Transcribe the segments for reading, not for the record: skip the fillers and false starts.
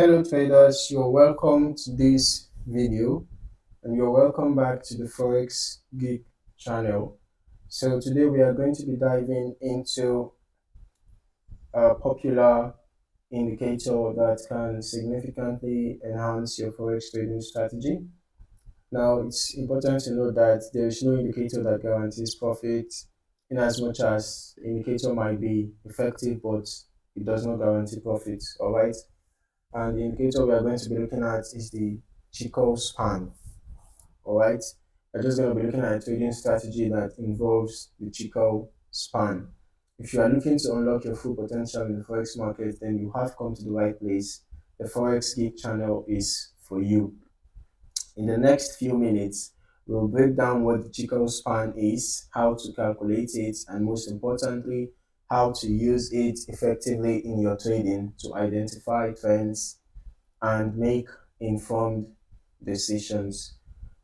Hello traders, you're welcome to this video and you're welcome back to the Forex Geek channel. So today we are going to be diving into a popular indicator that can significantly enhance your Forex trading strategy. Now it's important to note that there is no indicator that guarantees profit, in as much as the indicator might be effective but it does not guarantee profit. All right. And the indicator we are going to be looking at is the Chikou Span. All right, we're just going to be looking at a trading strategy that involves the Chikou Span. If you are looking to unlock your full potential in the Forex market, then you have come to the right place. The Forex Geek channel is for you. In the next few minutes, we'll break down what the Chikou Span is, how to calculate it, and most importantly, how to use it effectively in your trading to identify trends and make informed decisions.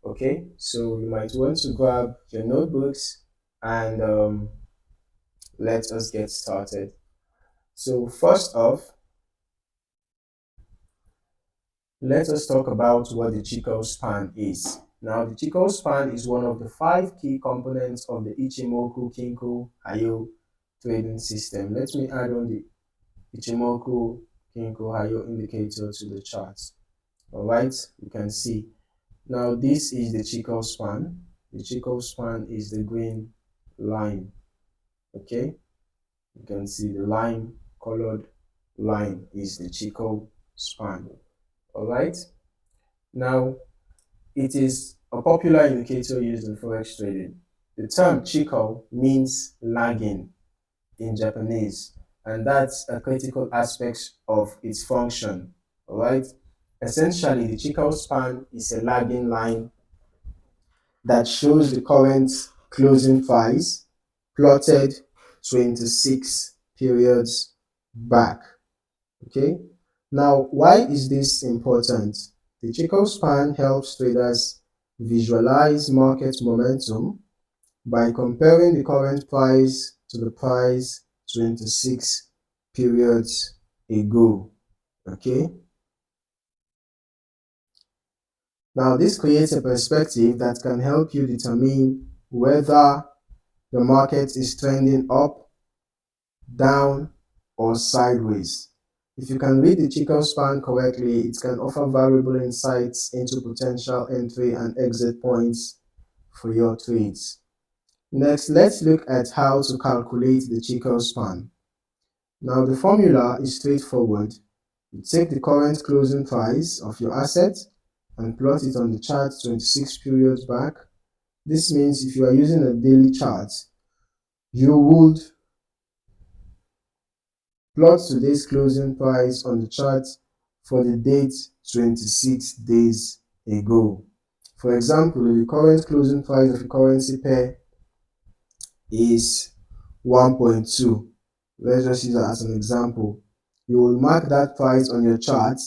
Okay, so you might want to grab your notebooks and let us get started. So first off, let us talk about what the Chikou Span is. Now, the Chikou Span is one of the 5 key components of the Ichimoku Kinko Hyo trading system. Let me add on the Ichimoku Kinko Hyo indicator to the chart. Alright, you can see. Now, this is the Chikou Span. The Chikou Span is the green line. Okay, you can see the lime colored line is the Chikou Span. Alright, now it is a popular indicator used in Forex trading. The term Chikou means lagging in Japanese, and that's a critical aspect of its function. Alright, essentially the Chikou Span is a lagging line that shows the current closing price plotted 26 periods back. Okay, now why is this important? The Chikou Span helps traders visualize market momentum by comparing the current price to the price 26 periods ago. Okay, now this creates a perspective that can help you determine whether the market is trending up, down, or sideways. If you can read the Chikou Span correctly, it can offer valuable insights into potential entry and exit points for your trades. Next, let's look at how to calculate the Chikou Span. Now, the formula is straightforward. You take the current closing price of your asset and plot it on the chart 26 periods back. This means if you are using a daily chart, you would plot today's closing price on the chart for the date 26 days ago. For example, if the current closing price of a currency pair is 1.2, let's just use that as an example. You will mark that price on your chart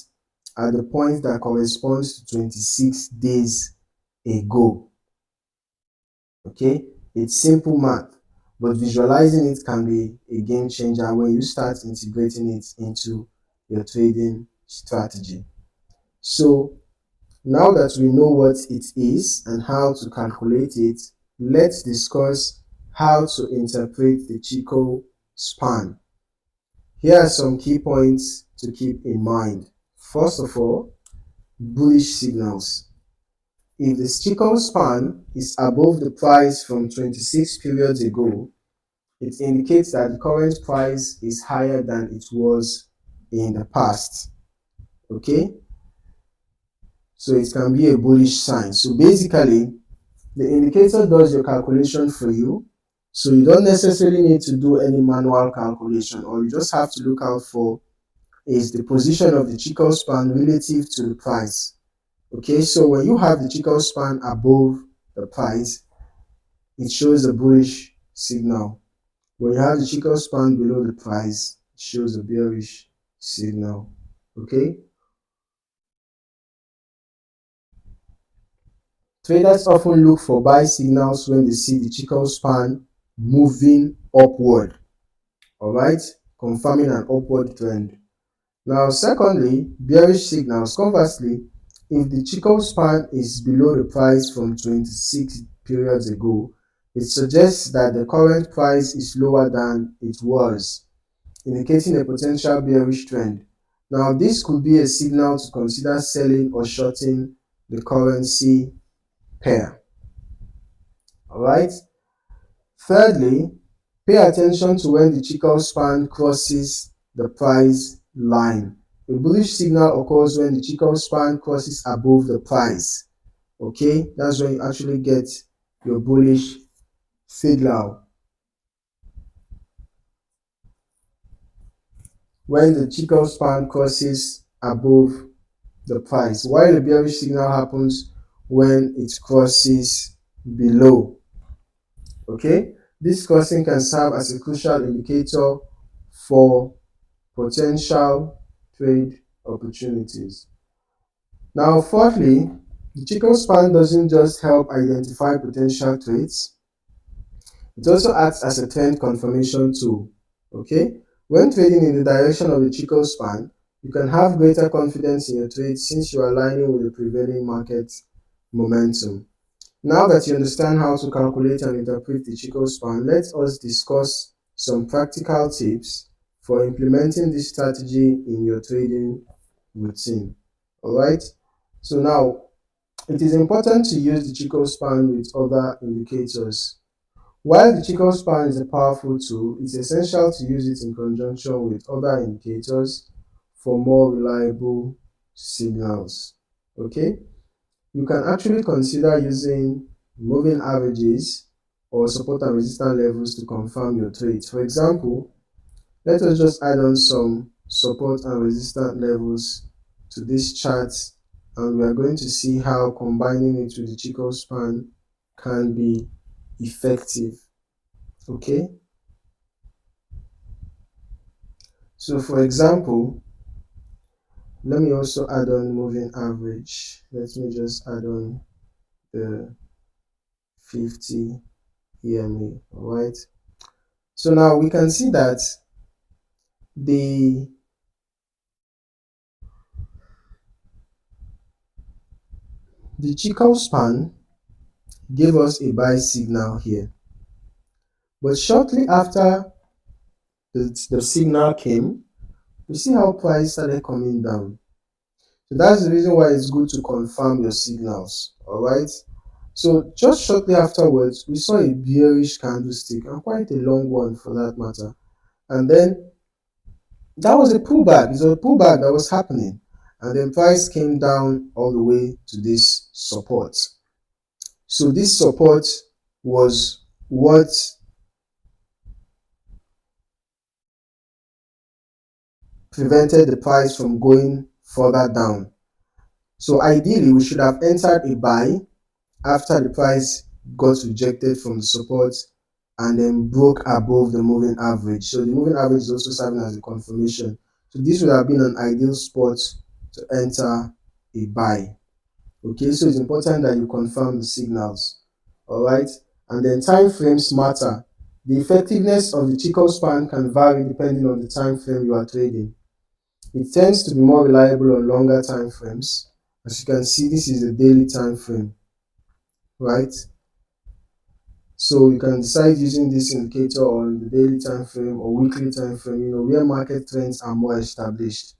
at the point that corresponds to 26 days ago. Okay, it's simple math, but visualizing it can be a game changer when you start integrating it into your trading strategy. So now that we know what it is and how to calculate it, let's discuss how to interpret the Chikou Span. Here are some key points to keep in mind. First of all, bullish signals. If the Chikou Span is above the price from 26 periods ago, it indicates that the current price is higher than it was in the past. Okay, so it can be a bullish sign. So basically, the indicator does your calculation for you, so you don't necessarily need to do any manual calculation. All you just have to look out for is the position of the Chikou Span relative to the price. Okay, so when you have the Chikou Span above the price, it shows a bullish signal. When you have the Chikou Span below the price, it shows a bearish signal. Okay, traders often look for buy signals when they see the Chikou Span moving upward. All right, confirming an upward trend. Now, secondly, bearish signals. Conversely, if the Chikou span is below the price from 26 periods ago, it suggests that the current price is lower than it was, indicating a potential bearish trend. Now, this could be a signal to consider selling or shorting the currency pair. Alright. Thirdly, pay attention to when the Chikou span crosses the price line. A bullish signal occurs when the Chikou span crosses above the price. Okay, that's when you actually get your bullish signal. When the Chikou span crosses above the price, while the bearish signal happens when it crosses below. Okay, this crossing can serve as a crucial indicator for potential trade opportunities. Now, fourthly, the Chikou span doesn't just help identify potential trades, it also acts as a trend confirmation tool. Okay, when trading in the direction of the Chikou span, you can have greater confidence in your trade since you are aligning with the prevailing market momentum. Now that you understand how to calculate and interpret the Chikou span, let us discuss some practical tips for implementing this strategy in your trading routine. Alright, so now it is important to use the Chikou span with other indicators. While the Chikou span is a powerful tool, it's essential to use it in conjunction with other indicators for more reliable signals. Okay, you can actually consider using moving averages or support and resistance levels to confirm your trades. For example, let us just add on some support and resistance levels to this chart, and we are going to see how combining it with the Chikou span can be effective. Okay, so for example, let me also add on moving average. Let me just add on the 50 EMA. All right, so now we can see that the Chikou span gave us a buy signal here, but shortly after the signal came, you see how price started coming down. So that's the reason why it's good to confirm your signals. All right, so just shortly afterwards, we saw a bearish candlestick, and quite a long one for that matter, and then that was a pullback. It was a pullback that was happening, and then price came down all the way to this support. So this support was what prevented the price from going further down. So ideally, we should have entered a buy after the price got rejected from the support and then broke above the moving average. So the moving average is also serving as a confirmation. So this would have been an ideal spot to enter a buy. Okay, so it's important that you confirm the signals. All right, and then time frames matter. The effectiveness of the Chikou span can vary depending on the time frame you are trading. It tends to be more reliable on longer time frames. As you can see, this is the daily time frame, right? So you can decide using this indicator on the daily time frame or weekly time frame, where market trends are more established.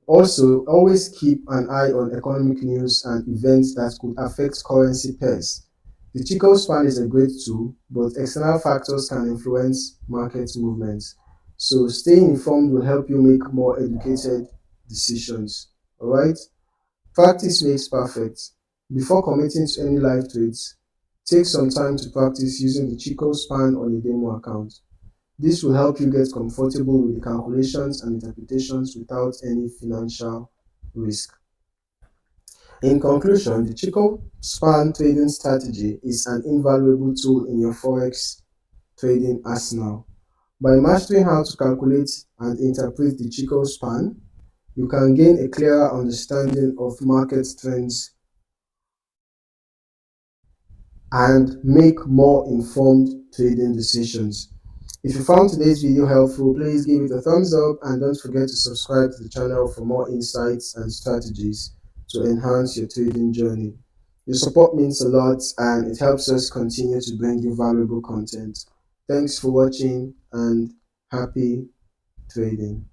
Also, always keep an eye on economic news and events that could affect currency pairs. The Chikou span is a great tool, but external factors can influence market movements. So staying informed will help you make more educated decisions. Alright? Practice makes perfect. Before committing to any live trades, take some time to practice using the Chikou span on a demo account. This will help you get comfortable with the calculations and interpretations without any financial risk. In conclusion, the Chikou span trading strategy is an invaluable tool in your Forex trading arsenal. By mastering how to calculate and interpret the Chikou span, you can gain a clearer understanding of market trends and make more informed trading decisions. If you found today's video helpful, please give it a thumbs up and don't forget to subscribe to the channel for more insights and strategies to enhance your trading journey. Your support means a lot and it helps us continue to bring you valuable content. Thanks for watching and happy trading.